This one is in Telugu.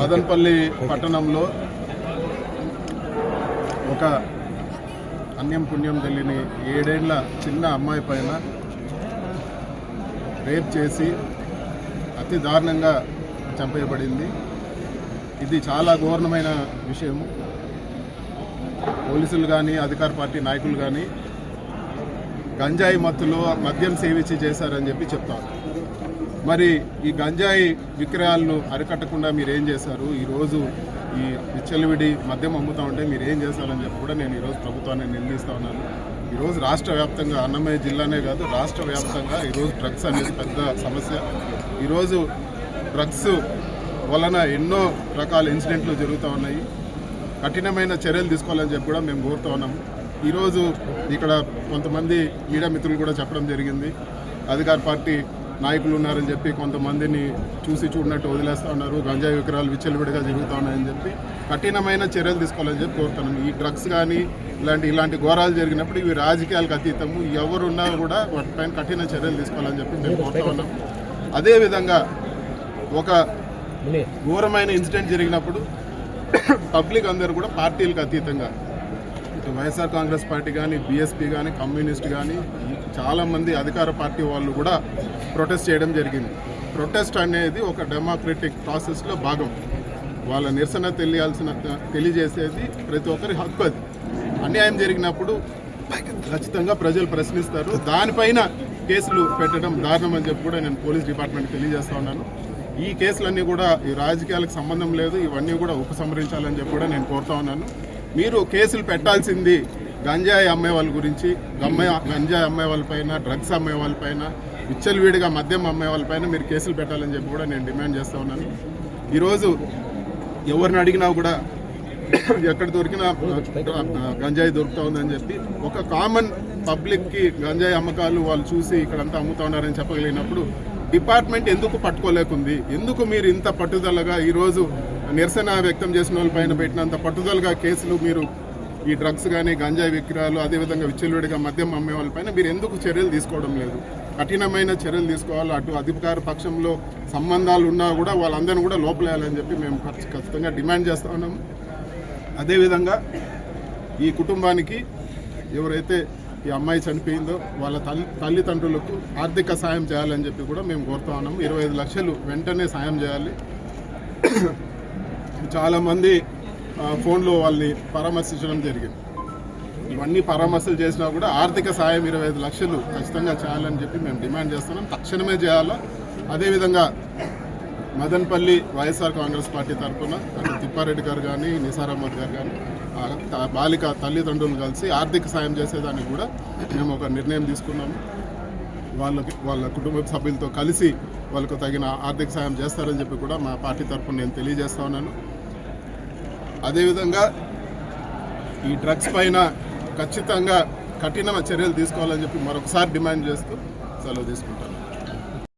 మదనపల్లి పట్టణంలో ఒక అన్యం పుణ్యం తెలియని 7 ఏళ్ల చిన్న అమ్మాయి పైన రేప్ చేసి అతి దారుణంగా చంపేయబడింది. ఇది చాలా ఘోరమైన విషయము. పోలీసులు కానీ అధికార పార్టీ నాయకులు కానీ గంజాయి మత్తులో మద్యం సేవించి చేశారని చెప్పి చెప్తారు. మరి ఈ గంజాయి విక్రయాలను అరికట్టకుండా మీరు ఏం చేశారు? ఈరోజు ఈ విచ్చలవిడి మద్యం అమ్ముతూ ఉంటే మీరు ఏం చేశారని చెప్పి కూడా నేను ఈరోజు ప్రభుత్వాన్ని నిలదీస్తూ ఉన్నాను. ఈరోజు రాష్ట్ర వ్యాప్తంగా, అన్నమయ్య జిల్లానే కాదు రాష్ట్ర వ్యాప్తంగా ఈరోజు డ్రగ్స్ అనేది పెద్ద సమస్య. ఈరోజు డ్రగ్స్ వలన ఎన్నో రకాల ఇన్సిడెంట్లు జరుగుతూ ఉన్నాయి. కఠినమైన చర్యలు తీసుకోవాలని చెప్పి కూడా మేము కోరుతూ ఉన్నాము. ఈరోజు ఇక్కడ కొంతమంది మీడియా మిత్రులు కూడా చెప్పడం జరిగింది, అధికార పార్టీ నాయకులు ఉన్నారని చెప్పి కొంతమందిని చూసి చూడనట్టు వదిలేస్తూ ఉన్నారు, గంజాయి విక్రయాలు విచ్చలవిడిగా జరుగుతూ ఉన్నాయని చెప్పి కఠినమైన చర్యలు తీసుకోవాలని చెప్పి కోరుతున్నాము. ఈ డ్రగ్స్ కానీ ఇలాంటి ఘోరాలు జరిగినప్పుడు ఇవి రాజకీయాలకు అతీతము, ఎవరున్నా కూడా వాటిపైన కఠిన చర్యలు తీసుకోవాలని చెప్పి మేము కోరుతూ ఉన్నాము. అదేవిధంగా ఒక ఘోరమైన ఇన్సిడెంట్ జరిగినప్పుడు పబ్లిక్ అందరూ కూడా పార్టీలకు అతీతంగా ఇటు వైఎస్ఆర్ కాంగ్రెస్ పార్టీ కానీ, బీఎస్పీ కానీ, కమ్యూనిస్ట్ కానీ చాలామంది అధికార పార్టీ వాళ్ళు కూడా ప్రొటెస్ట్ చేయడం జరిగింది. ప్రొటెస్ట్ అనేది ఒక డెమోక్రటిక్ ప్రాసెస్లో భాగం. వాళ్ళ నిరసన తెలియజేసేది ప్రతి ఒక్కరి హక్కు. అది అన్యాయం జరిగినప్పుడు ఖచ్చితంగా ప్రజలు ప్రశ్నిస్తారు. దానిపైన కేసులు పెట్టడం దారుణం అని చెప్పి కూడా నేను పోలీస్ డిపార్ట్మెంట్కి తెలియజేస్తా ఉన్నాను. ఈ కేసులన్నీ కూడా ఈ రాజకీయాలకు సంబంధం లేదు, ఇవన్నీ కూడా ఉపసంహరించాలని చెప్పి కూడా నేను కోరుతా ఉన్నాను. మీరు కేసులు పెట్టాల్సింది గంజాయి అమ్మే వాళ్ళ గురించి, గంజాయి అమ్మే వాళ్ళపైన, డ్రగ్స్ అమ్మే వాళ్ళపైన, విచ్చలవిడిగా మద్యం అమ్మే వాళ్ళపైన మీరు కేసులు పెట్టాలని చెప్పి కూడా నేను డిమాండ్ చేస్తూ ఉన్నాను. ఈరోజు ఎవరిని అడిగినా కూడా ఎక్కడ దొరికినా గంజాయి దొరుకుతూ ఉందని చెప్పి ఒక కామన్ పబ్లిక్కి గంజాయి అమ్మకాలు వాళ్ళు చూసి ఇక్కడంతా అమ్ముతూ ఉన్నారని చెప్పగలిగినప్పుడు డిపార్ట్మెంట్ ఎందుకు పట్టుకోలేకుంది? ఎందుకు మీరు ఇంత పట్టుదలగా ఈరోజు నిరసన వ్యక్తం చేసిన వాళ్ళపైన పెట్టినంత పట్టుదలగా కేసులు మీరు ఈ డ్రగ్స్ కానీ, గంజాయి విక్రయాలు, అదేవిధంగా విచ్చలవిడిగా మద్యం అమ్మే వాళ్ళపైన మీరు ఎందుకు చర్యలు తీసుకోవడం లేదు? కఠినమైన చర్యలు తీసుకోవాలి. అటు అధికార పక్షంలో సంబంధాలు ఉన్నా కూడా వాళ్ళందరినీ కూడా లోపలేయాలని చెప్పి మేము ఖచ్చితంగా డిమాండ్ చేస్తూ ఉన్నాము. అదేవిధంగా ఈ కుటుంబానికి ఎవరైతే ఈ అమ్మాయి చనిపోయిందో వాళ్ళ తల్లిదండ్రులకు ఆర్థిక సాయం చేయాలని చెప్పి కూడా మేము కోరుతా ఉన్నాము. 25 లక్షలు వెంటనే సాయం చేయాలి. చాలామంది ఫోన్లో వాళ్ళని పరామర్శించడం జరిగింది. ఇవన్నీ పరామర్శలు చేసినా కూడా ఆర్థిక సాయం 25 లక్షలు ఖచ్చితంగా చేయాలని చెప్పి మేము డిమాండ్ చేస్తున్నాం. తక్షణమే చేయాలా. అదేవిధంగా మదనపల్లి వైఎస్ఆర్ కాంగ్రెస్ పార్టీ తరఫున అటు తిప్పారెడ్డి గారు కానీ, నిసార్ అహ్మద్ గారు కానీ బాలిక తల్లిదండ్రులు కలిసి ఆర్థిక సాయం చేసేదానికి కూడా మేము ఒక నిర్ణయం తీసుకున్నాము. వాళ్ళ కుటుంబ సభ్యులతో కలిసి వాళ్ళకు తగిన ఆర్థిక సాయం చేస్తారని చెప్పి కూడా మా పార్టీ తరఫున నేను తెలియజేస్తా ఉన్నాను. అదేవిధంగా ఈ డ్రగ్స్ పైన ఖచ్చితంగా కఠిన చర్యలు తీసుకోవాలని చెప్పి మరొకసారి డిమాండ్ చేస్తూ సెలవు తీసుకుంటాను.